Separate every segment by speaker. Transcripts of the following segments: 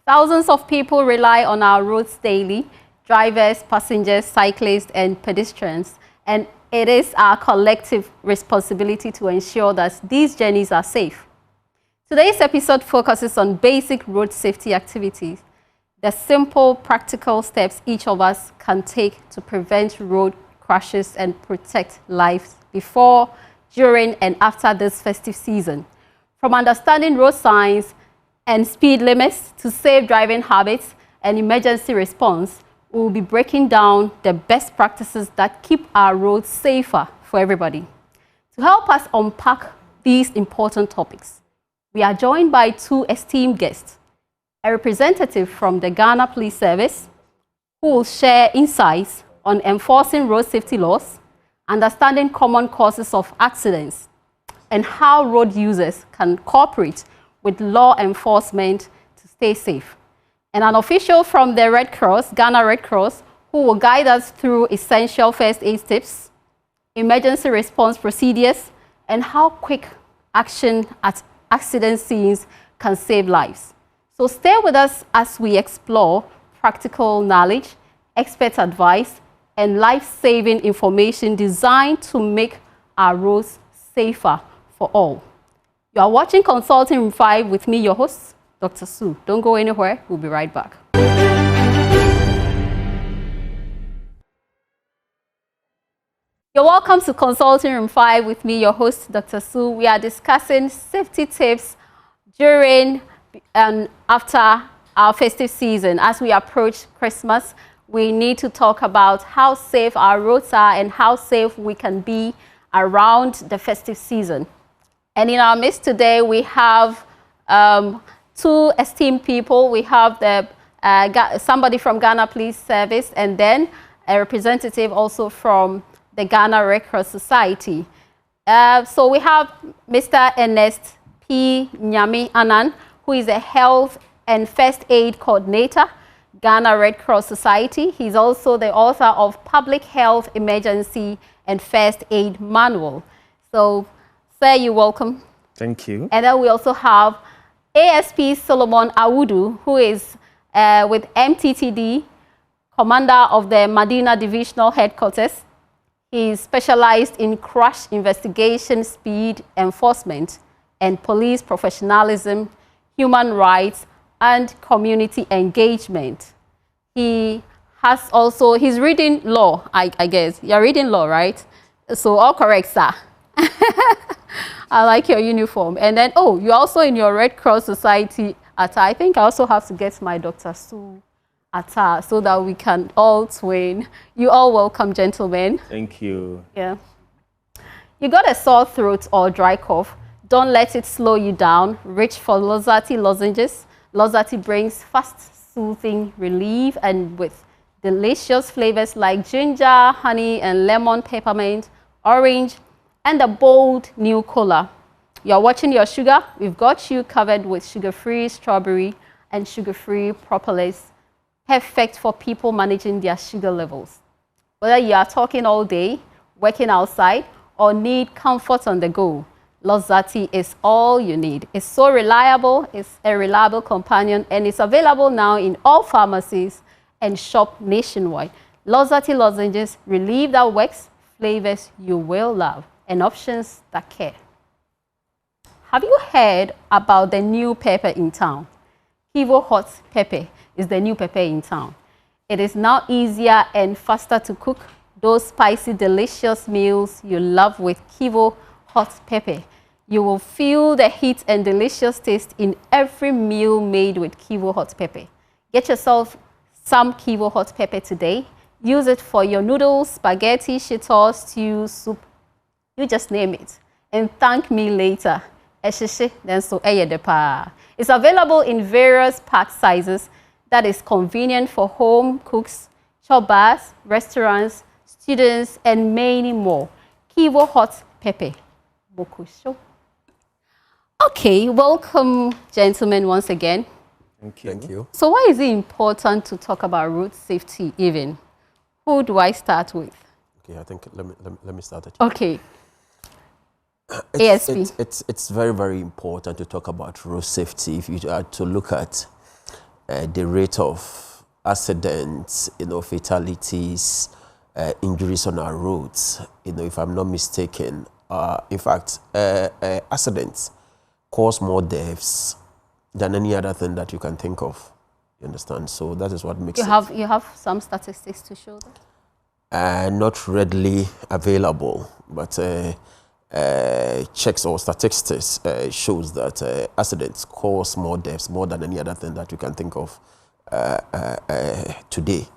Speaker 1: Thousands of people rely on our roads daily, drivers, passengers, cyclists, and pedestrians. And it is our collective responsibility to ensure that these journeys are safe. Today's episode focuses on basic road safety activities, the simple, practical steps each of us can take to prevent road crashes and protect lives before, during, and after this festive season. From understanding road signs and speed limits to safe driving habits and emergency response, we will be breaking down the best practices that keep our roads safer for everybody. To help us unpack these important topics, we are joined by two esteemed guests, a representative from the Ghana Police Service, who will share insights on enforcing road safety laws, understanding common causes of accidents, and how road users can cooperate with law enforcement to stay safe. And an official from the Red Cross, Ghana Red Cross, who will guide us through essential first aid tips, emergency response procedures, and how quick action at accident scenes can save lives. So stay with us as we explore practical knowledge, expert advice, and life-saving information designed to make our roads safer for all. You are watching Consulting Room 5 with me, your host, Dr. Sue. Don't go anywhere. We'll be right back. You're welcome to Consulting Room 5 with me, your host, Dr. Sue. We are discussing safety tips during and after our festive season. As we approach Christmas, we need to talk about how safe our roads are and how safe we can be around the festive season. And in our midst today, we have two esteemed people. We have somebody from Ghana Police Service and then a representative also from the Ghana Red Cross Society. So we have Mr. Ernest P. Nyami Anan, who is a Health and First Aid Coordinator, Ghana Red Cross Society. He's also the author of Public Health Emergency and First Aid Manual. So, sir, you're welcome.
Speaker 2: Thank you.
Speaker 1: And then we also have ASP Solomon Awudu, who is with MTTD, Commander of the Medina Divisional Headquarters. He is specialized in crash investigation, speed enforcement, and police professionalism, human rights, and community engagement. He has also, he's reading law, I guess. You're reading law, right? So all correct, sir. I like your uniform. And then, oh, you're also in your Red Cross Society attire. I think I also have to get my Dr. Sue attire so that we can all twin. You all welcome, gentlemen.
Speaker 2: Thank you.
Speaker 1: Yeah. You got a sore throat or dry cough? Don't let it slow you down. Reach for Lozati lozenges. Lozati brings fast, soothing relief and with delicious flavors like ginger, honey, and lemon, peppermint, orange, and a bold new cola. You're watching your sugar. We've got you covered with sugar-free strawberry and sugar-free propolis. Perfect for people managing their sugar levels. Whether you are talking all day, working outside, or need comfort on the go, Lozati is all you need. It's so reliable, it's a reliable companion, and it's available now in all pharmacies and shop nationwide. Lozati lozenges, relief that works, flavors you will love, and options that care. Have you heard about the new pepper in town? Kivo Hot Pepper is the new pepper in town. It is now easier and faster to cook those spicy, delicious meals you love with Kivo Hot Pepper. You will feel the heat and delicious taste in every meal made with Kivo Hot Pepper. Get yourself some Kivo Hot Pepper today. Use it for your noodles, spaghetti, shito, stew, soup. You just name it. And thank me later. It's available in various pack sizes that is convenient for home cooks, shop bars, restaurants, students, and many more. Kivo Hot Pepper. Okay, welcome, gentlemen, once again.
Speaker 2: Thank you.
Speaker 3: Thank you.
Speaker 1: So why is it important to talk about road safety even? Who do I start with?
Speaker 3: Okay, I think let me start it.
Speaker 1: Okay. ASP.
Speaker 3: It's very, very important to talk about road safety if you are to look at the rate of accidents, fatalities, injuries on our roads, if I'm not mistaken, in fact, accidents cause more deaths than any other thing that you can think of. You understand? So that is what makes
Speaker 1: you have some statistics to show that?
Speaker 3: Not readily available, but checks or statistics shows that accidents cause more deaths, more than any other thing that you can think of today.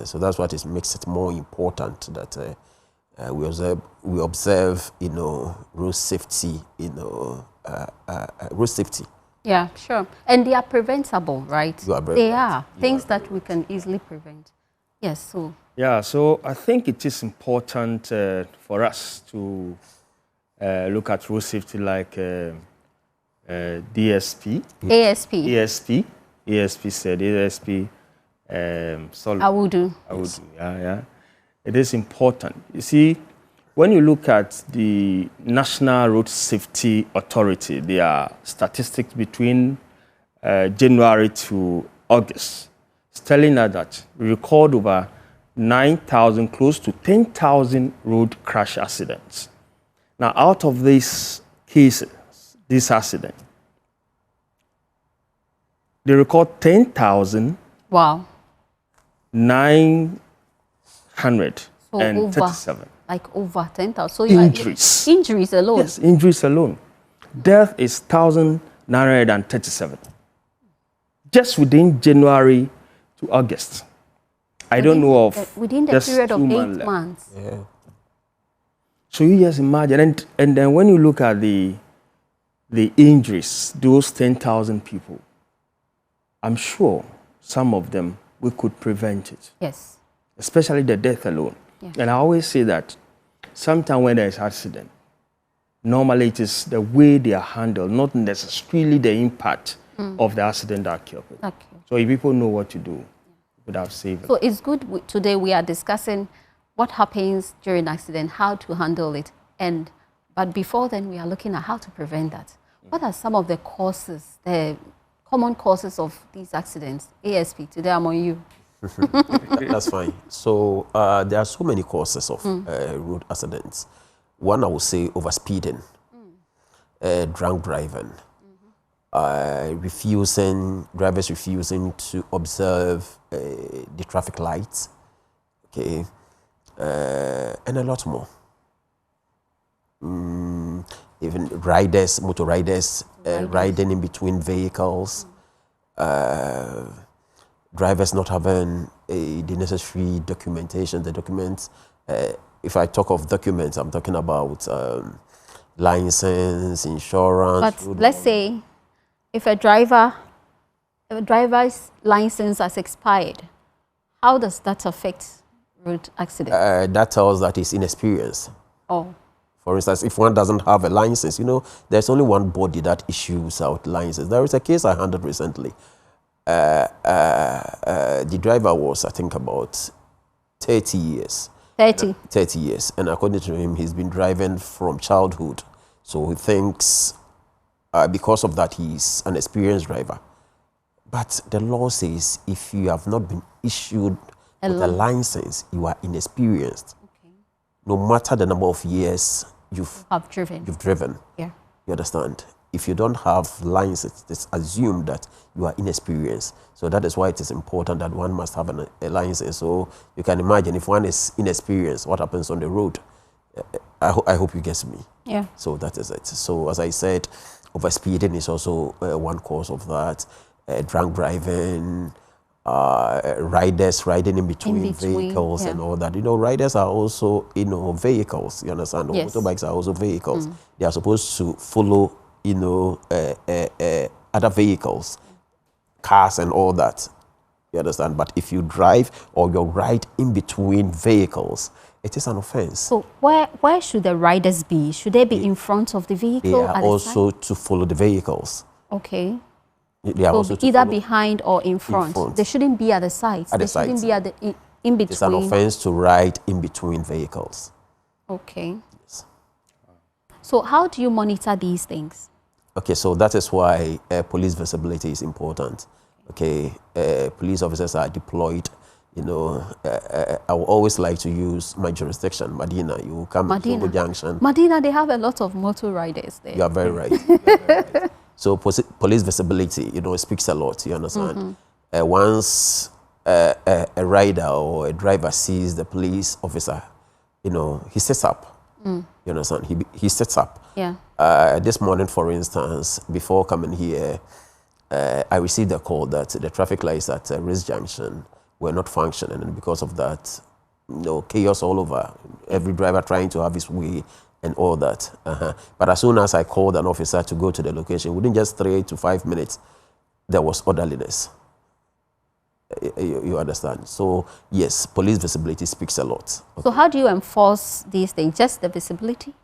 Speaker 3: So that's what makes it more important that we observe, road safety, road safety.
Speaker 1: Yeah, sure. And they are preventable, right? They are things that we can easily prevent. Yes, so.
Speaker 2: Yeah, so I think it is important for us to look at road safety like DSP. ASP said, ASP.
Speaker 1: Awudu.
Speaker 2: Awudu, yeah. It is important. You see, when you look at the National Road Safety Authority, their statistics between January to August, it's telling us that we record over 9,000, close to 10,000 road crash accidents. Now, out of these cases, this accident, they record 10,000.
Speaker 1: Wow.
Speaker 2: 937.
Speaker 1: Like over 10,000. So
Speaker 2: injuries.
Speaker 1: Injuries alone.
Speaker 2: Yes, injuries alone. Death is 1,937. Just within January to August. I don't know of
Speaker 1: within the period of 8 months.
Speaker 3: Yeah.
Speaker 2: So you just imagine, and then when you look at the injuries, those 10,000 people, I'm sure some of them we could prevent it.
Speaker 1: Yes.
Speaker 2: Especially the death alone. Yeah. And I always say that sometimes when there's accident, normally it is the way they are handled, not necessarily the impact of the accident that killed people. Okay. So if people know what to do, without saving.
Speaker 1: So it's good today we are discussing what happens during accident, how to handle it, but before then we are looking at how to prevent that. What are some of the causes, the common causes of these accidents? ASP, today I'm on you.
Speaker 3: That's fine. So there are so many causes of road accidents. One, I would say overspeeding, drunk driving, drivers refusing to observe the traffic lights, okay, and a lot more. Even motor riders riding in between vehicles, drivers not having the necessary documentation, the documents. If I talk of documents, I'm talking about license, insurance.
Speaker 1: But let's say if a driver's license has expired, how does that affect road accidents?
Speaker 3: That tells that he's inexperienced.
Speaker 1: Oh.
Speaker 3: For instance, if one doesn't have a license, there's only one body that issues out licenses. There is a case I handled recently. The driver was, I think, about 30 years.
Speaker 1: 30
Speaker 3: years. And according to him, he's been driving from childhood. So he thinks because of that, he's an experienced driver. But the law says if you have not been issued with a license, you are inexperienced. Okay. No matter the number of years you've driven. Yeah. You understand? If you don't have license, it's assumed that you are inexperienced. So that is why it is important that one must have a license. So you can imagine if one is inexperienced, what happens on the road. I hope you get me.
Speaker 1: Yeah.
Speaker 3: So that is it. So as I said, overspeeding is also one cause of that. Drunk driving, riders riding in between vehicles and all that. Riders are also, vehicles. You understand? Yes. Motorbikes are also vehicles. They are supposed to follow other vehicles, cars and all that. You understand? But if you drive or you ride in between vehicles, it is an offense.
Speaker 1: So where should the riders be? Should they be in front of the vehicle?
Speaker 3: They are also to follow the vehicles.
Speaker 1: Okay.
Speaker 3: They are also
Speaker 1: either behind or in front. They shouldn't be at the sides.
Speaker 3: They shouldn't be at
Speaker 1: the in between.
Speaker 3: It's an offense to ride in between vehicles.
Speaker 1: Okay. Yes. So how do you monitor these things?
Speaker 3: Okay, so that is why police visibility is important. Okay, police officers are deployed. You know, I would always like to use my jurisdiction, Medina. You will come to Sobo Junction.
Speaker 1: Medina, they have a lot of motor riders there.
Speaker 3: You are very right. You are very right. So police visibility, you know, speaks a lot. You understand? Once a rider or a driver sees the police officer, you know, he sits up. You understand? He sits up.
Speaker 1: Yeah.
Speaker 3: This morning, for instance, before coming here, I received a call that the traffic lights at Riz Junction were not functioning, and because of that, you know, chaos all over. Every driver trying to have his way and all that. But as soon as I called an officer to go to the location, within just 3 to 5 minutes, there was orderliness. You understand? So yes, police visibility speaks a lot. Okay.
Speaker 1: So how do you enforce these things? Just the visibility?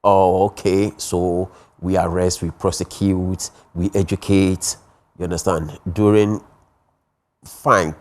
Speaker 3: Oh, okay. So we arrest, we prosecute, we educate. You understand? During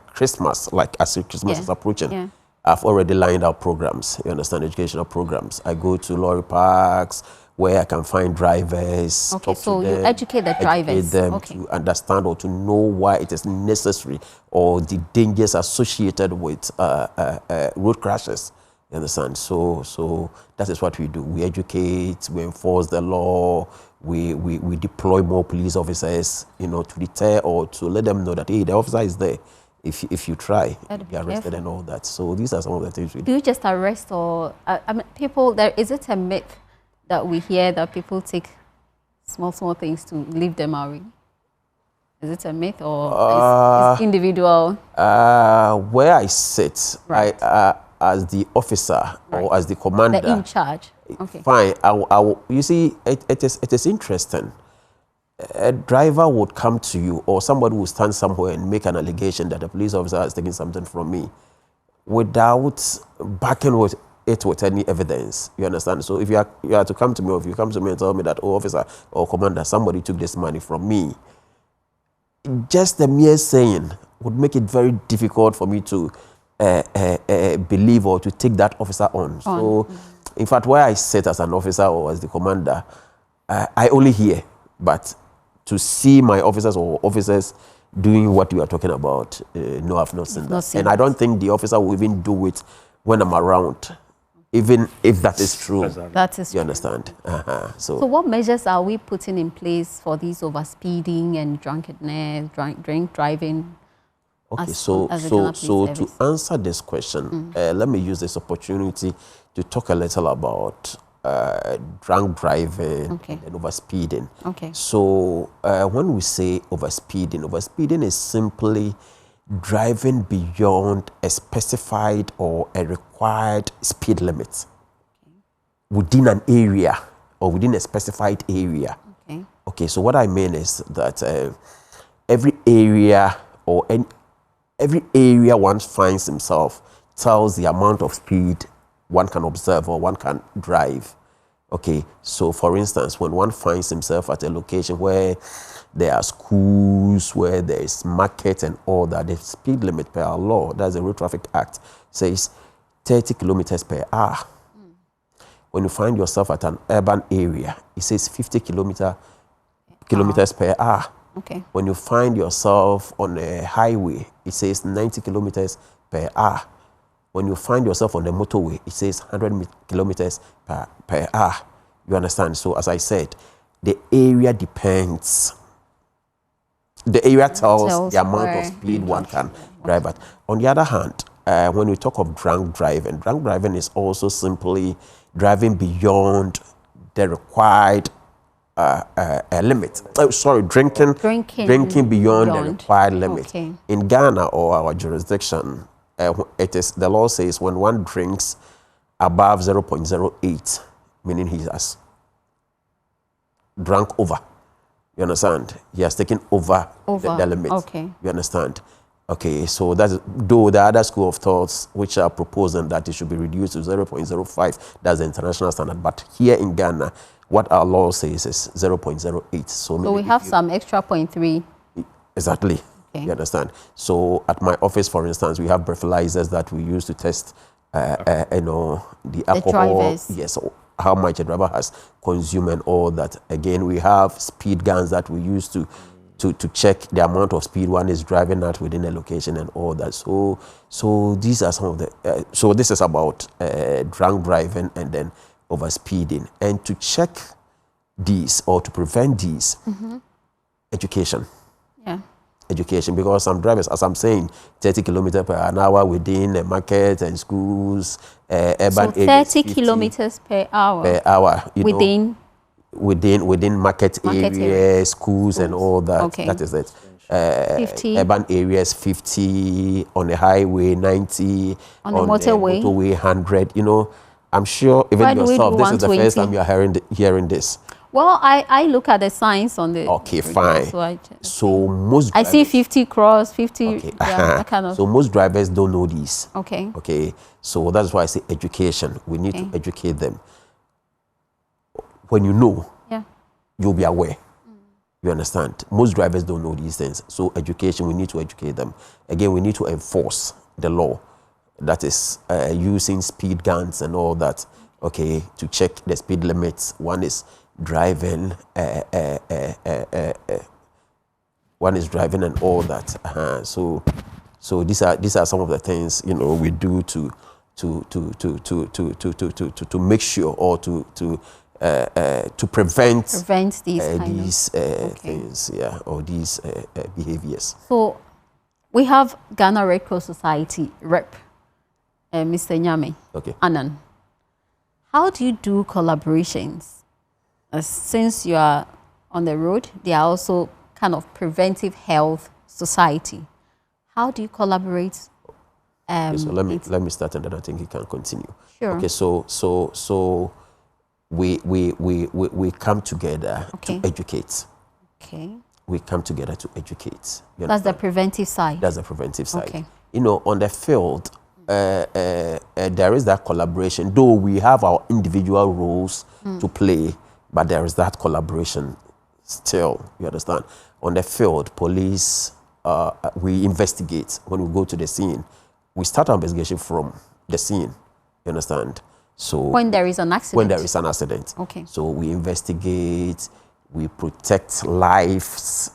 Speaker 3: Christmas, like as Christmas is approaching, I've already lined out programs. You understand? Educational programs. I go to lorry parks where I can find drivers.
Speaker 1: Okay, so you educate the drivers.
Speaker 3: Educate them to understand or to know why it is necessary or the dangers associated with road crashes. You understand? So that is what we do. We educate, we enforce the law, we deploy more police officers, you know, to deter or to let them know that, hey, the officer is there. If you try, you'll be arrested and all that. So these are some of the things we do.
Speaker 1: Do you just arrest or, I mean, people, is it a myth that we hear that people take small things to leave them away? Is it a myth or is individual?
Speaker 3: Where I sit, right. As the officer or as the commander,
Speaker 1: in charge. Okay.
Speaker 3: Fine. You see, it is interesting. A driver would come to you, or somebody will stand somewhere and make an allegation that a police officer has taken something from me, without backing with any evidence. You understand? So if you are to come to me, or if you come to me and tell me that, oh, officer or commander, somebody took this money from me, just the mere saying would make it very difficult for me to believe or to take that officer on. So, in fact, where I sit as an officer or as the commander, I only hear, but to see my officers or officers doing what you are talking about, no, I've not seen that. And I don't think the officer will even do it when I'm around, even if that is true.
Speaker 1: That is true.
Speaker 3: You understand? So
Speaker 1: what measures are we putting in place for these overspeeding and drunkenness, drink driving?
Speaker 3: Okay, so to answer this question, let me use this opportunity to talk a little about drunk driving and overspeeding.
Speaker 1: Okay.
Speaker 3: So when we say overspeeding is simply driving beyond a specified or a required speed limit within an area or within a specified area.
Speaker 1: Okay.
Speaker 3: Okay, so what I mean is that every area or every area one finds himself tells the amount of speed one can observe or one can drive. Okay, so for instance, when one finds himself at a location where there are schools, where there is market and all that, the speed limit per our law, that's the Road Traffic Act, says 30 kilometers per hour. When you find yourself at an urban area, it says 50 kilometers per hour.
Speaker 1: Okay.
Speaker 3: When you find yourself on a highway, it says 90 kilometers per hour. When you find yourself on the motorway, it says 100 kilometers per hour. You understand? So as I said, the area depends. The area tells the amount of speed one can drive at. On the other hand, when we talk of drunk driving is also simply driving beyond the required limit. Drinking beyond the required limit.
Speaker 1: Okay.
Speaker 3: In Ghana or our jurisdiction, the law says when one drinks above 0.08, meaning he has drunk over. You understand? He has taken over. The limit.
Speaker 1: Okay.
Speaker 3: You understand? Okay, so that's, though the other school of thoughts which are proposing that it should be reduced to 0.05, that's the international standard. But here in Ghana, what our law says is 0.08. So
Speaker 1: we have some extra 0.3.
Speaker 3: Exactly. Okay. You understand? So at my office, for instance, we have breathalyzers that we use to test, the alcohol. Yes, how much a driver has consumed and all that. Again, we have speed guns that we use to to check the amount of speed one is driving at within a location and all that. So these are some of the. So this is about drunk driving and then over speeding, and to check these or to prevent these, education.
Speaker 1: Yeah.
Speaker 3: Education, because some drivers, as I'm saying, 30 kilometers per hour within a market and schools, urban
Speaker 1: so
Speaker 3: areas.
Speaker 1: 30 kilometers per hour.
Speaker 3: Per hour, you
Speaker 1: within.
Speaker 3: know, within market areas, schools, and all that.
Speaker 1: Okay.
Speaker 3: That is it.
Speaker 1: 50
Speaker 3: urban areas 50, on the highway 90,
Speaker 1: on the motorway
Speaker 3: 100. You know, I'm sure even
Speaker 1: Why do we
Speaker 3: yourself,
Speaker 1: do
Speaker 3: this is the
Speaker 1: 120?
Speaker 3: first time you are hearing this.
Speaker 1: Well, I look at the signs on the.
Speaker 3: Okay, fine.
Speaker 1: So,
Speaker 3: so most
Speaker 1: I
Speaker 3: drivers,
Speaker 1: see 50 cross, 50.
Speaker 3: okay.
Speaker 1: Yeah, that kind of.
Speaker 3: So most drivers don't know these.
Speaker 1: Okay.
Speaker 3: Okay. So that's why I say education. We need to educate them. When you know,
Speaker 1: Yeah.
Speaker 3: you'll be aware. You understand? Most drivers don't know these things. So education, we need to educate them. Again, we need to enforce the law. That is using speed guns and all that. Okay, to check the speed limits. One is driving. One is driving and all that. So these are some of the things, you know, we do to make sure or to prevent these things, yeah, or these behaviors.
Speaker 1: So we have Ghana Red Cross Society rep, Mr. Nyame,
Speaker 3: Okay.
Speaker 1: Anan. How do you do collaborations? Since you are on the road, they are also kind of preventive health society. How do you collaborate?
Speaker 3: Okay, so let me start, and then I think you can continue.
Speaker 1: Sure.
Speaker 3: Okay, so we come together to educate.
Speaker 1: Okay.
Speaker 3: We come together to educate.
Speaker 1: That's the preventive side.
Speaker 3: That's the preventive side.
Speaker 1: Okay.
Speaker 3: You know, on the field, there is that collaboration. Though we have our individual roles to play, but there is that collaboration still. You understand? On the field, police, we investigate. When we go to the scene, we start our investigation from the scene. You understand? So
Speaker 1: when there is an accident.
Speaker 3: When there is an accident.
Speaker 1: Okay.
Speaker 3: So we investigate, we protect lives,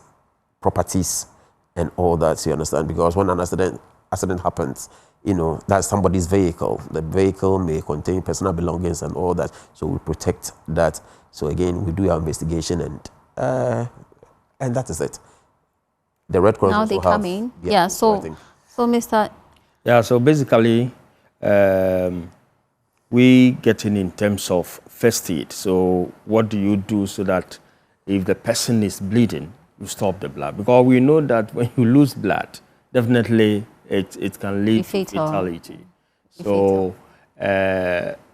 Speaker 3: properties, and all that. You understand? Because when an accident happens, you know, that's somebody's vehicle. The vehicle may contain personal belongings and all that. So we protect that. So again, we do our investigation, and that is it. The Red Cross
Speaker 1: now they come in. Yeah. So Mr.
Speaker 2: Yeah. So basically, we get in terms of first aid. So what do you do so that if the person is bleeding, you stop the blood? Because we know that when you lose blood, definitely it can lead to fatality. So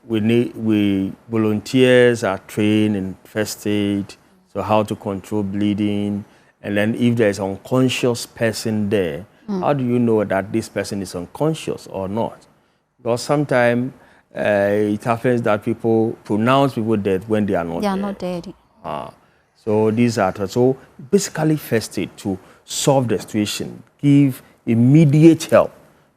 Speaker 2: we volunteers are trained in first aid, so how to control bleeding, and then if there is an unconscious person there, how do you know that this person is unconscious or not? Because sometimes it happens that people pronounce people dead when they are not dead. They are not dead. So these are so basically first aid to solve the situation, give immediate help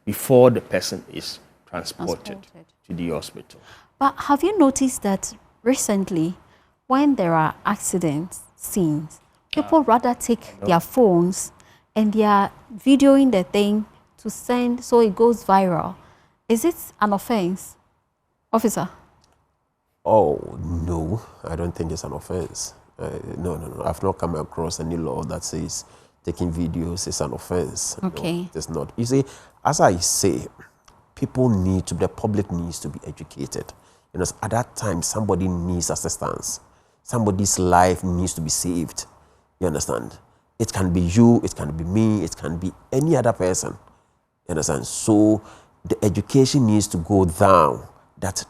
Speaker 2: before the person is transported to the hospital.
Speaker 1: But have you noticed that recently, when there are accident scenes, people rather take their phones and they are videoing the thing to send so it goes viral? Is it an offense, officer?
Speaker 3: Oh, no, I don't think it's an offense. No. I've not come across any law that says taking videos is an offense.
Speaker 1: Okay.
Speaker 3: No, it's not. You see, as I say, the public needs to be educated. You know, at that time, somebody needs assistance. Somebody's life needs to be saved. You understand? It can be you, it can be me, it can be any other person. You understand? So the education needs to go down that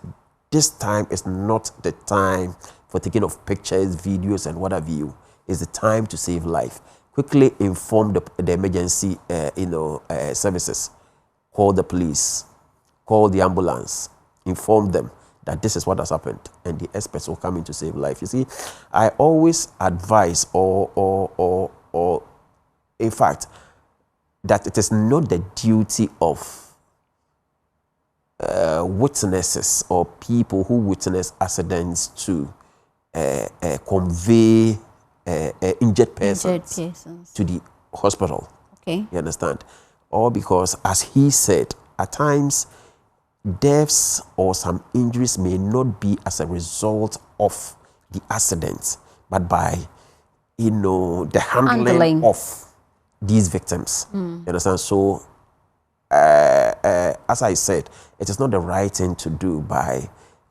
Speaker 3: this time is not the time for taking of pictures, videos, and what have you. It's the time to save life. Quickly inform the emergency services. Call the police, call the ambulance, inform them that this is what has happened, and the experts will come in to save life. You see, I always advise, or in fact, that it is not the duty of witnesses or people who witness accidents to convey injured persons to the hospital.
Speaker 1: Okay.
Speaker 3: You understand? Or because, as he said, at times deaths or some injuries may not be as a result of the accident, but by, the handling of these victims. You understand? So, as I said, it is not the right thing to do by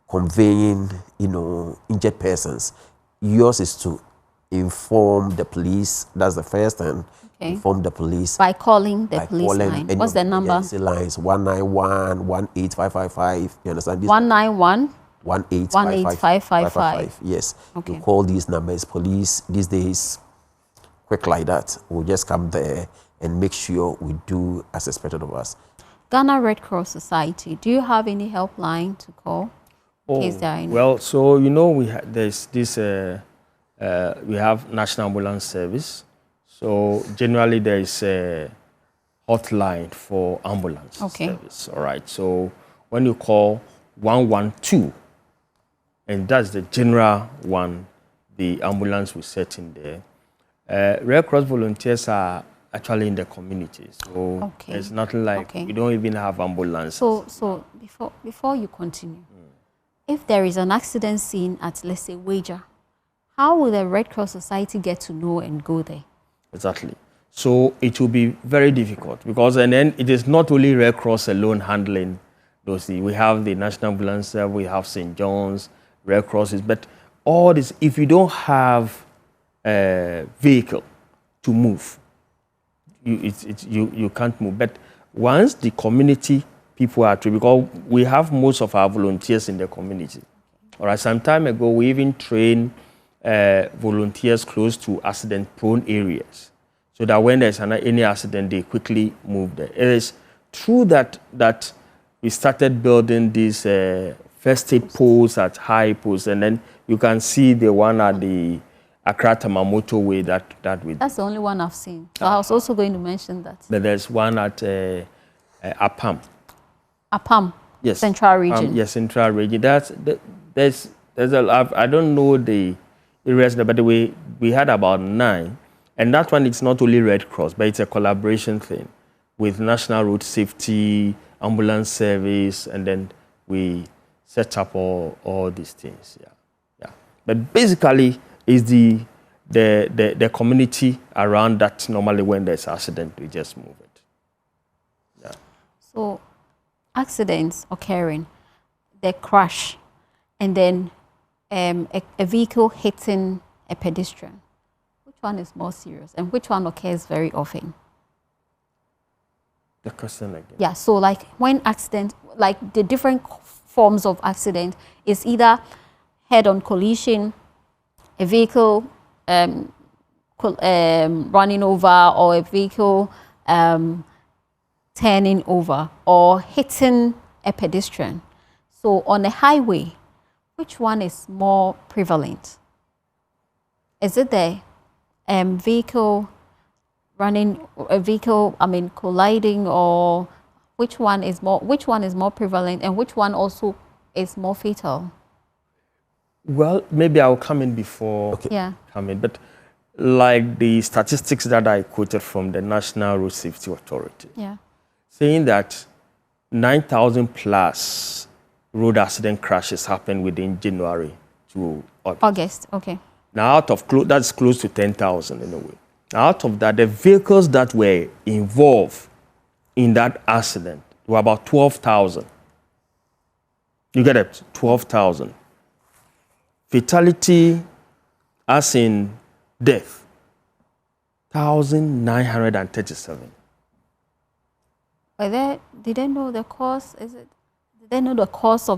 Speaker 3: conveying, injured persons. Yours is to inform the police. That's the first thing. Okay. Inform the police
Speaker 1: by calling the police line. What's the number?
Speaker 3: Emergency lines 191 18555. You understand?
Speaker 1: 191
Speaker 3: 18555. Yes.
Speaker 1: Okay.
Speaker 3: You call these numbers. Police these days, quick like that. We'll just come there and make sure we do as expected of us.
Speaker 1: Ghana Red Cross Society. Do you have any helpline to call?
Speaker 2: Well, so there's this. We have National Ambulance Service. So generally there is a hotline for ambulance service. All right. So when you call 112, and that's the general one, the ambulance we set in there. Red Cross volunteers are actually in the community. So there's nothing like we don't even have ambulance.
Speaker 1: So before you continue, if there is an accident scene at, let's say, Wager, how will the Red Cross Society get to know and go there?
Speaker 2: Exactly. So it will be very difficult because, and then it is not only Red Cross alone handling those things. We have the National Ambulance Service, we have St. John's, Red Crosses, but all this, if you don't have a vehicle to move, you can't move. But once the community people are trained, because we have most of our volunteers in the community. All right, some time ago, we even trained volunteers close to accident-prone areas, so that when there's any accident, they quickly move there. It is true that we started building these first aid posts at high posts, and then you can see the one at the Accra-Tama motorway that we.
Speaker 1: That's the only one I've seen. So I was also going to mention that.
Speaker 2: But there's one at Apam.
Speaker 1: Apam.
Speaker 2: Yes.
Speaker 1: Central region.
Speaker 2: Yes, Central region. There's I don't know the rest, but we had about 9, and that one it's not only Red Cross, but it's a collaboration thing with National Road Safety, Ambulance Service, and then we set up all these things. Yeah. But basically, it's the community around that. Normally, when there's accident, we just move it. Yeah.
Speaker 1: So, accidents occurring, they crash, and then a vehicle hitting a pedestrian. Which one is more serious, and which one occurs very often?
Speaker 2: The question again.
Speaker 1: Yeah, so like when accident, like the different forms of accident is either head-on collision, a vehicle running over, or a vehicle turning over, or hitting a pedestrian. So on a highway, which one is more prevalent? Is it the vehicle colliding, or which one is more prevalent, and which one also is more fatal?
Speaker 2: Well, maybe I'll come in before come in, but like the statistics that I quoted from the National Road Safety Authority, saying that 9,000 plus road accident crashes happened within January to August.
Speaker 1: Okay.
Speaker 2: Now, that's close to 10,000 in a way. Now, out of that, the vehicles that were involved in that accident were about 12,000. You get it? 12,000. Fatality, as in death, 1,937.
Speaker 1: Did they know the cause? Did they know the cause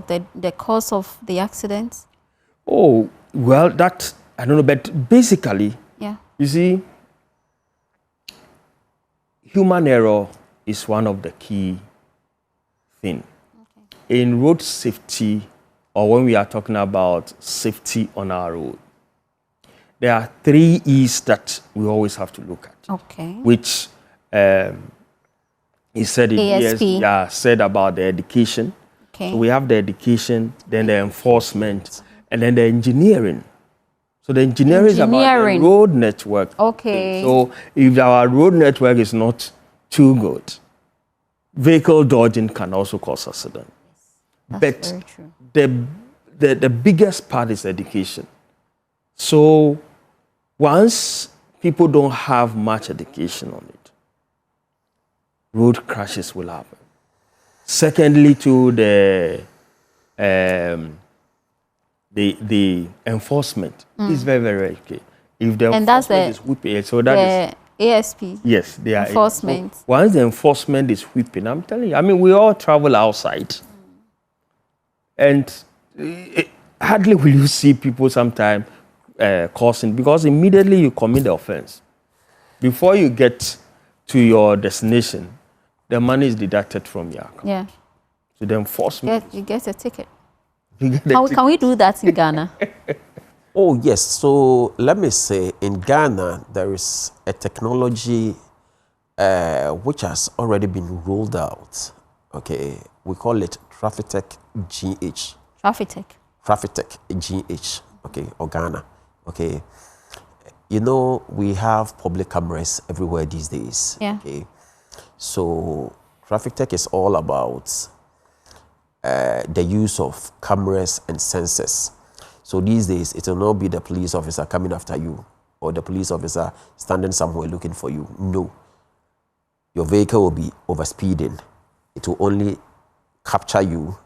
Speaker 1: of the accident?
Speaker 2: Oh, well, that I don't know, but basically, you see, human error is one of the key things. Okay. In road safety, or when we are talking about safety on our road, there are 3 E's that we always have to look at.
Speaker 1: Okay.
Speaker 2: Which he said said about the education. Okay. So we have the education, then the enforcement, and then the engineering. So the engineering is about the road network.
Speaker 1: Okay.
Speaker 2: So if our road network is not too good, vehicle dodging can also cause accident.
Speaker 1: That's very true.
Speaker 2: The biggest part is education. So once people don't have much education on it, road crashes will happen. Secondly, to the enforcement is very, very key. If the enforcement is whipping, so that is
Speaker 1: ASP.
Speaker 2: Yes, they are
Speaker 1: enforcement.
Speaker 2: So once the enforcement is whipping, I'm telling you, I mean, we all travel outside, and hardly will you see people sometimes causing, because immediately you commit the offense, before you get to your destination, the money is deducted from your account.
Speaker 1: Yeah.
Speaker 2: So the enforcement.
Speaker 1: You get a ticket.
Speaker 2: How
Speaker 1: can we do that in Ghana?
Speaker 3: Oh, yes. So let me say, in Ghana, there is a technology which has already been rolled out. Okay. We call it Traffic GH. Traffic GH. Okay. Or Ghana. Okay. You know, we have public cameras everywhere these days.
Speaker 1: Yeah.
Speaker 3: Okay. So Traffic is all about the use of cameras and sensors. So these days, it will not be the police officer coming after you or the police officer standing somewhere looking for you. No. Your vehicle will be overspeeding. It will only capture you,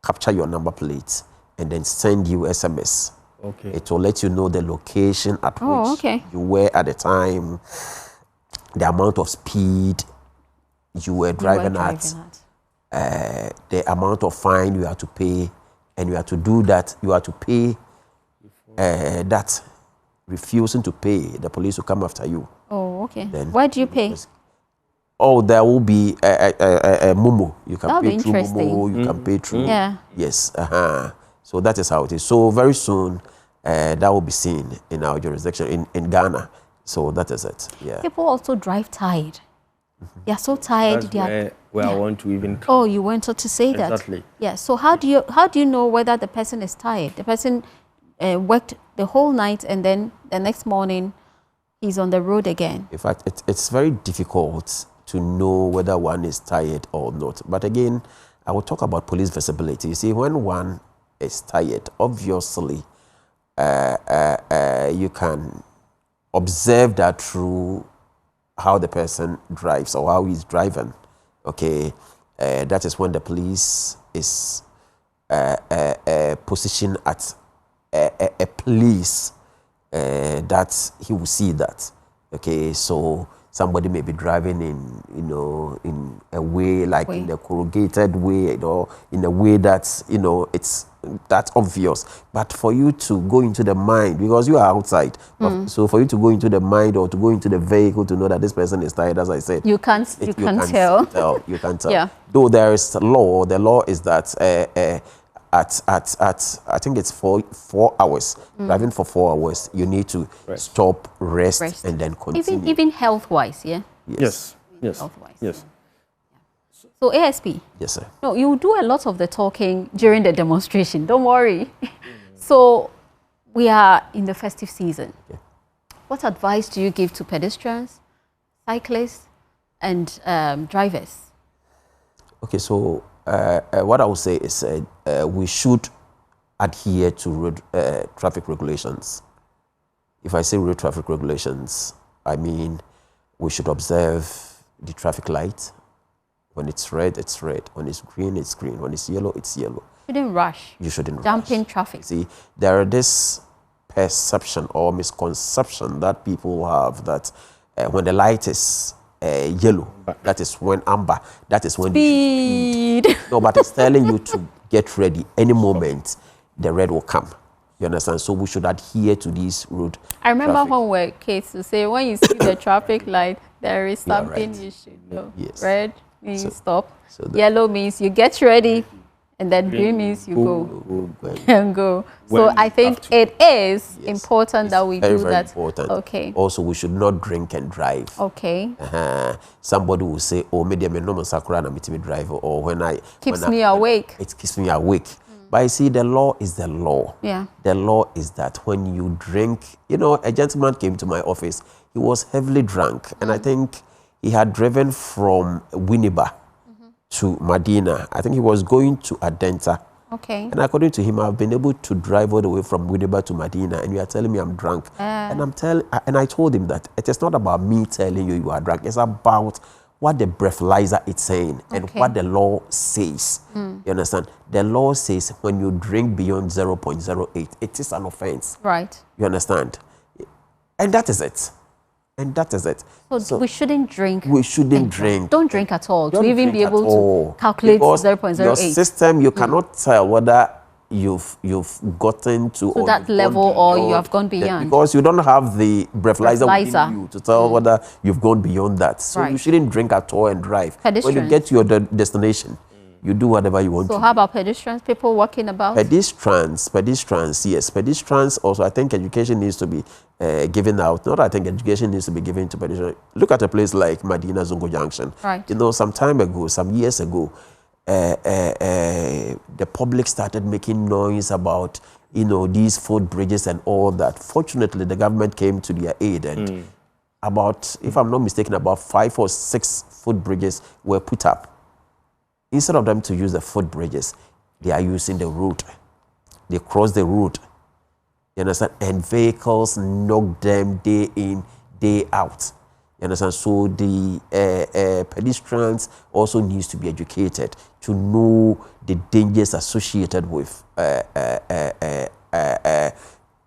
Speaker 3: capture your number plate, and then send you SMS.
Speaker 2: Okay.
Speaker 3: It will let you know the location at which you were at the time, the amount of speed you were driving at. The amount of fine you have to pay, and you have to do that. You have to pay that. Refusing to pay, the police will come after you.
Speaker 1: Oh, okay.
Speaker 3: Then
Speaker 1: where do you pay?
Speaker 3: Oh, there will be a Momo. You can pay through Momo. You can pay through.
Speaker 1: Yeah.
Speaker 3: Yes. So that is how it is. So very soon, that will be seen in our jurisdiction in Ghana. So that is it. Yeah.
Speaker 1: People also drive tired. They are so tired.
Speaker 2: That's where I want to even come.
Speaker 1: Oh, you wanted to say that.
Speaker 2: Exactly.
Speaker 1: Yeah. So how do you know whether the person is tired? The person worked the whole night, and then the next morning he's on the road again.
Speaker 3: In fact, it's very difficult to know whether one is tired or not. But again, I will talk about police visibility. You see, when one is tired, obviously, you can observe that through how the person drives or how he's driving. Okay, that is when the police is positioned at a place that he will see that. Okay, so somebody may be driving in a way like in a corrugated way, in a way that's it's that obvious. But for you to go into the mind, because you are outside, so for you to go into the mind or to go into the vehicle to know that this person is tired, as I said,
Speaker 1: you can't tell.
Speaker 3: You can't tell.
Speaker 1: Yeah.
Speaker 3: Though there is a law. The law is that at I think it's 4 hours. Driving for 4 hours, you need to stop, rest, and then continue.
Speaker 1: Even health-wise, yeah.
Speaker 2: Yes.
Speaker 1: Health-wise.
Speaker 2: Yes.
Speaker 1: Yeah. So ASP.
Speaker 3: Yes, sir.
Speaker 1: No, you do a lot of the talking during the demonstration. Don't worry. So we are in the festive season.
Speaker 3: Yeah.
Speaker 1: What advice do you give to pedestrians, cyclists, and drivers?
Speaker 3: Okay, so what I would say is we should adhere to road traffic regulations. If I say road traffic regulations, I mean we should observe the traffic light. When it's red, it's red. When it's green, it's green. When it's yellow, it's yellow.
Speaker 1: You shouldn't rush.
Speaker 3: You shouldn't rush.
Speaker 1: Jumping traffic.
Speaker 3: See, there are this perception or misconception that people have that when the light is yellow, that is when amber, that is when
Speaker 1: speed.
Speaker 3: No, but it's telling you to get ready. Any moment, the red will come. You understand? So we should adhere to these road.
Speaker 1: I remember when we were kids to say, when you see the traffic light, there is something you should know.
Speaker 3: Yes.
Speaker 1: Red means stop.
Speaker 3: So
Speaker 1: yellow means you get ready. And then green means you go and go. So I think it is important that we do that.
Speaker 3: Important.
Speaker 1: Okay.
Speaker 3: Also, we should not drink and drive.
Speaker 1: Okay.
Speaker 3: Somebody will say, "Oh, maybe I'm a normal sakura and I'm a driver," or when I
Speaker 1: keeps me awake.
Speaker 3: It keeps me awake. But you see, the law is the law.
Speaker 1: Yeah.
Speaker 3: The law is that when you drink, you know, a gentleman came to my office. He was heavily drunk, and I think he had driven from Winneba to Medina. I think he was going to Adenta.
Speaker 1: Okay.
Speaker 3: And according to him, I've been able to drive all the way from Winneba to Medina, and you are telling me I'm drunk. And I told him that it is not about me telling you are drunk. It's about what the breathalyzer is saying and what the law says. You understand? The law says when you drink beyond 0.08, it is an offense.
Speaker 1: Right.
Speaker 3: You understand? And that is it. And that is it.
Speaker 1: So we shouldn't drink.
Speaker 3: We shouldn't drink.
Speaker 1: Don't drink at all.
Speaker 3: Don't
Speaker 1: to even be able to calculate
Speaker 3: because
Speaker 1: 0.08.
Speaker 3: your system, you cannot tell whether you've gotten to or
Speaker 1: that level or you have gone beyond.
Speaker 3: Because you don't have the breathalyzer within you to tell whether you've gone beyond that. So you shouldn't drink at all and drive. When you get to your destination, you do whatever you want to.
Speaker 1: So how about pedestrians, people walking about?
Speaker 3: Pedestrians, yes. Pedestrians also, I think education needs to be given out. Not I think education needs to be given to pedestrians. Look at a place like Medina Zongo Junction.
Speaker 1: Right.
Speaker 3: You know, some years ago, the public started making noise about, you know, these footbridges and all that. Fortunately, the government came to their aid and about, if I'm not mistaken, about 5 or 6 footbridges were put up. Instead of them to use the footbridges, they are using the road. They cross the road. You understand? And vehicles knock them day in, day out. You understand? So the pedestrians also needs to be educated to know the dangers associated with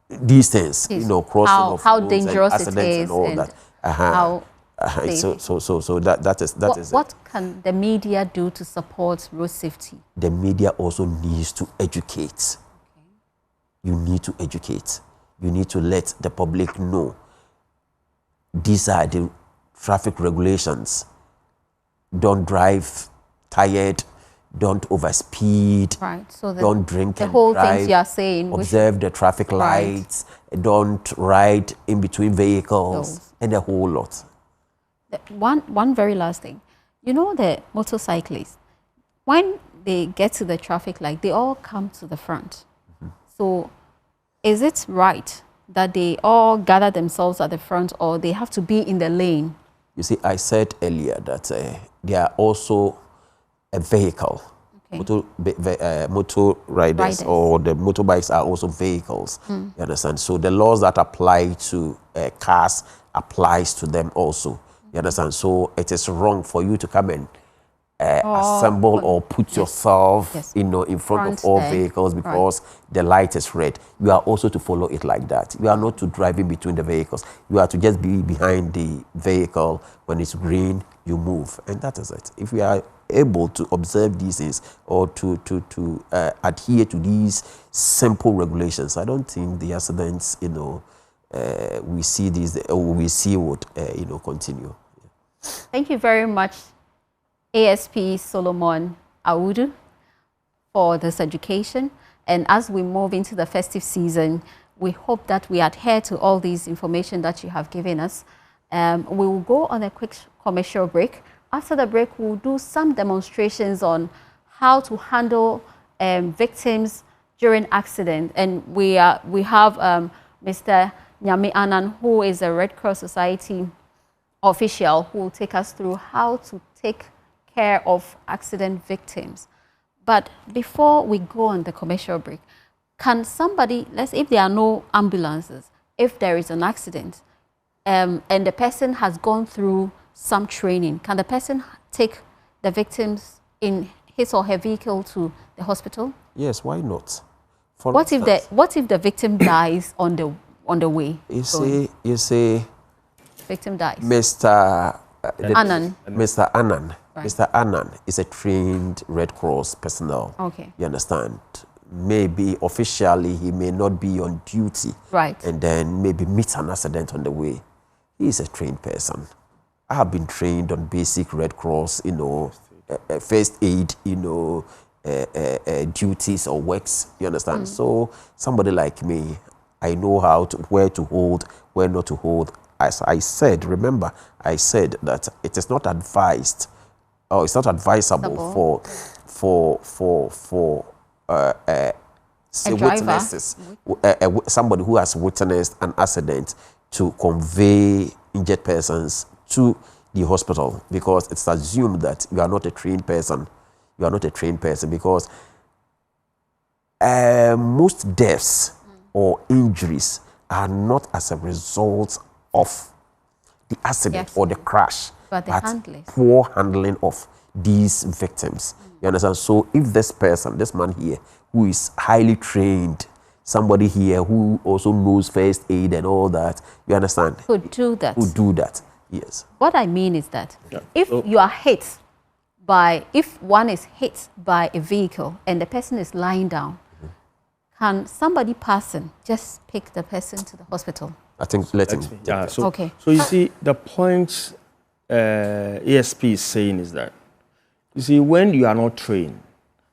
Speaker 3: these things. You know, crossing of
Speaker 1: how
Speaker 3: roads
Speaker 1: dangerous
Speaker 3: and accidents
Speaker 1: it is
Speaker 3: and all that.
Speaker 1: How
Speaker 3: So that is it.
Speaker 1: What can the media do to support road safety?
Speaker 3: The media also needs to educate. You need to educate. You need to let the public know these are the traffic regulations. Don't drive tired. Don't overspeed.
Speaker 1: Right. So
Speaker 3: don't drink
Speaker 1: the
Speaker 3: and
Speaker 1: whole
Speaker 3: drive.
Speaker 1: things you are saying.
Speaker 3: Observe the traffic lights. Don't ride in between vehicles and a whole lot.
Speaker 1: One very last thing. You know, the motorcyclists, when they get to the traffic light, they all come to the front. So is it right that they all gather themselves at the front, or they have to be in the lane?
Speaker 3: You see, I said earlier that they are also a vehicle. Motor riders or the motorbikes are also vehicles. You understand? So the laws that apply to cars applies to them also. You understand? So it is wrong for you to come and assemble or put yourself, you know, in front of all vehicles because the light is red. You are also to follow it like that. You are not to drive in between the vehicles. You are to just be behind the vehicle. When it's green, you move, and that is it. If we are able to observe these things or to adhere to these simple regulations, I don't think the accidents, you know, we see these, we see would, you know, continue.
Speaker 1: Thank you very much, ASP Solomon Audu, for this education. And as we move into the festive season, we hope that we adhere to all these information that you have given us. We will go on a quick commercial break. After the break, we'll do some demonstrations on how to handle victims during accident. And we have Mr. Nyame Anan, who is a Red Cross Society official, who will take us through how to take care of accident victims. But before we go on the commercial break, can somebody, if there are no ambulances, if there is an accident and the person has gone through some training, can the person take the victims in his or her vehicle to the hospital?
Speaker 3: Yes, why not?
Speaker 1: What if the victim dies on the way?
Speaker 3: You say
Speaker 1: victim dies.
Speaker 3: Mr.
Speaker 1: Annan.
Speaker 3: Mr. Annan.
Speaker 1: Right.
Speaker 3: Mr. Annan is a trained Red Cross personnel.
Speaker 1: Okay.
Speaker 3: You understand? Maybe officially he may not be on duty.
Speaker 1: Right.
Speaker 3: And then maybe meet an accident on the way. He is a trained person. I have been trained on basic Red Cross, you know, first aid, you know, duties or works. You understand? So somebody like me, I know where to hold, where not to hold. As I said, remember, I said that it is not advised, or it's not advisable for witnesses, somebody who has witnessed an accident to convey injured persons to the hospital, because it's assumed that you are not a trained person. You are not a trained person because most deaths or injuries are not as a result of the accident or the crash,
Speaker 1: but
Speaker 3: poor handling of these victims. You understand? So if this person, this man here, who is highly trained, somebody here who also knows first aid and all that, you understand?
Speaker 1: Could do that.
Speaker 3: Could do that, yes.
Speaker 1: What I mean is that if you are hit by, if one is hit by a vehicle and the person is lying down, can somebody passing just pick the person to the hospital?
Speaker 3: I think let him.
Speaker 2: Yeah, so,
Speaker 1: okay.
Speaker 2: So you see, the point ESP is saying is that, you see, when you are not trained,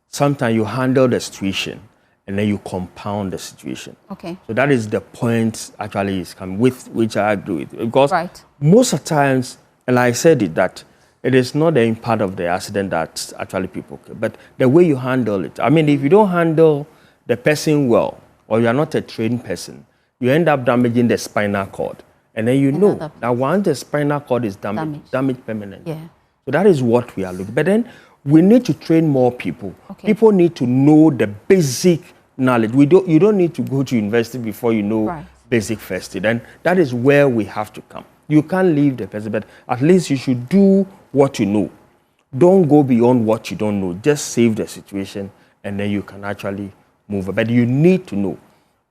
Speaker 2: sometimes you handle the situation and then you compound the situation.
Speaker 1: Okay.
Speaker 2: So that is the point actually is coming with, which I agree with. Because most of the times, and I said it, that it is not the impact of the accident that actually people kill, but the way you handle it. I mean, if you don't handle the person well, or you are not a trained person, you end up damaging the spinal cord. And then you know that once the spinal cord is damaged permanently.
Speaker 1: Yeah.
Speaker 2: So that is what we are looking. But then we need to train more people.
Speaker 1: Okay.
Speaker 2: People need to know the basic knowledge. You don't need to go to university before you know basic first aid. And that is where we have to come. You can't leave the person, but at least you should do what you know. Don't go beyond what you don't know. Just save the situation, and then you can actually move. But you need to know.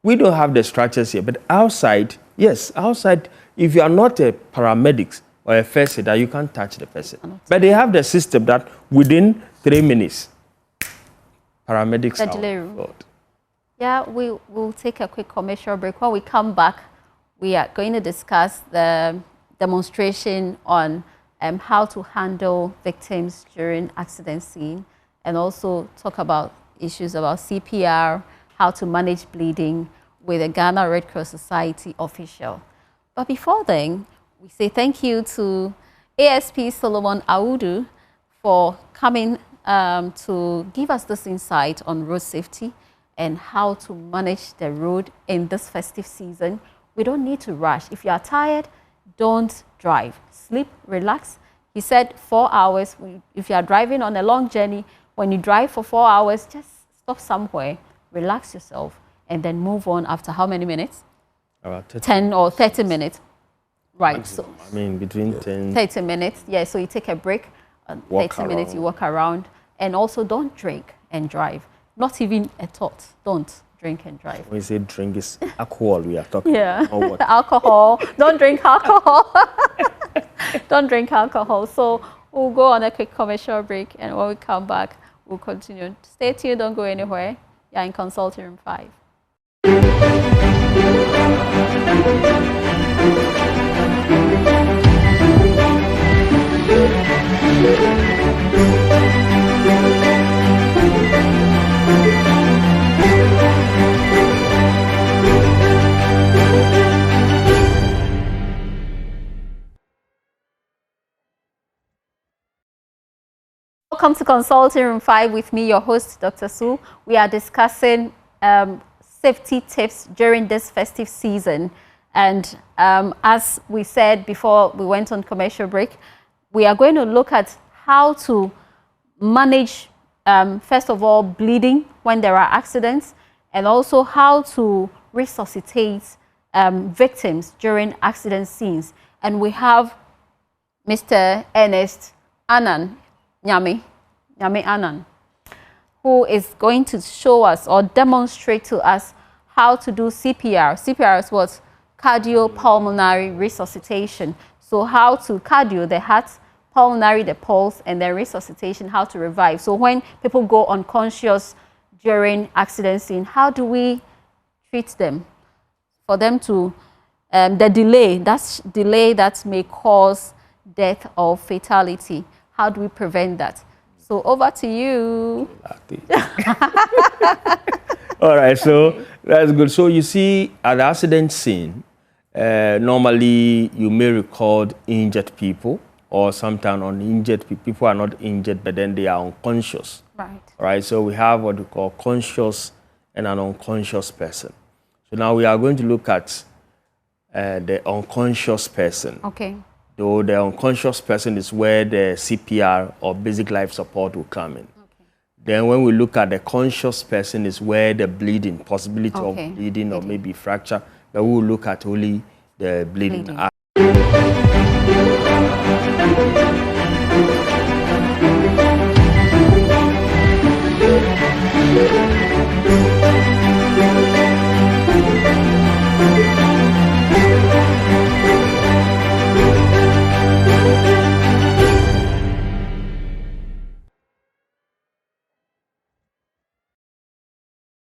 Speaker 2: We don't have the structures here, but outside, yes, outside, if you are not a paramedic or a first aider, you can't touch the person. But they have the system that within 3 minutes, paramedics are.
Speaker 1: Yeah, we'll take a quick commercial break. When we come back, we are going to discuss the demonstration on how to handle victims during accident scene, and also talk about issues about CPR, how to manage bleeding with a Ghana Red Cross Society official. But before then, we say thank you to ASP Solomon Audu for coming to give us this insight on road safety and how to manage the road in this festive season. We don't need to rush. If you are tired, don't drive. Sleep, relax. He said 4 hours. If you are driving on a long journey, when you drive for 4 hours, just stop somewhere, relax yourself, and then move on after how many minutes?
Speaker 2: About
Speaker 1: 10 or 30 minutes. Right.
Speaker 2: Maximum. So I mean, between
Speaker 1: 30 minutes. Yeah, so you take a break, 30 minutes, you walk around. And also don't drink and drive. Not even a thought. Don't drink and drive.
Speaker 2: When you say drink, it's alcohol we are talking
Speaker 1: about. Alcohol. Don't drink alcohol. Don't drink alcohol. So we'll go on a quick commercial break, and when we come back, we'll continue. Stay tuned, don't go anywhere. You're in Consulting Room 5. Welcome to Consulting Room 5 with me, your host, Dr. Sue. We are discussing safety tips during this festive season. And as we said before we went on commercial break, we are going to look at how to manage, first of all, bleeding when there are accidents, and also how to resuscitate victims during accident scenes. And we have Mr. Ernest Annan, Nyame Annan, who is going to show us or demonstrate to us how to do CPR. CPR is what? Cardiopulmonary resuscitation. So how to cardio, the heart, pulmonary, the pulse, and then resuscitation, how to revive. So when people go unconscious during accident scene, how do we treat them? For them to, the delay that may cause death or fatality. How do we prevent that? So over to you.
Speaker 2: All right, so that's good. So you see, at the accident scene, normally you may record injured people, or sometimes uninjured people are not injured, but then they are unconscious.
Speaker 1: Right.
Speaker 2: Right. So we have what we call conscious and an unconscious person. So now we are going to look at the unconscious person.
Speaker 1: Okay.
Speaker 2: Though the unconscious person is where the CPR or basic life support will come in. Okay. Then when we look at the conscious person is where the bleeding, possibility of bleeding or maybe fracture, but we will look at only the bleeding.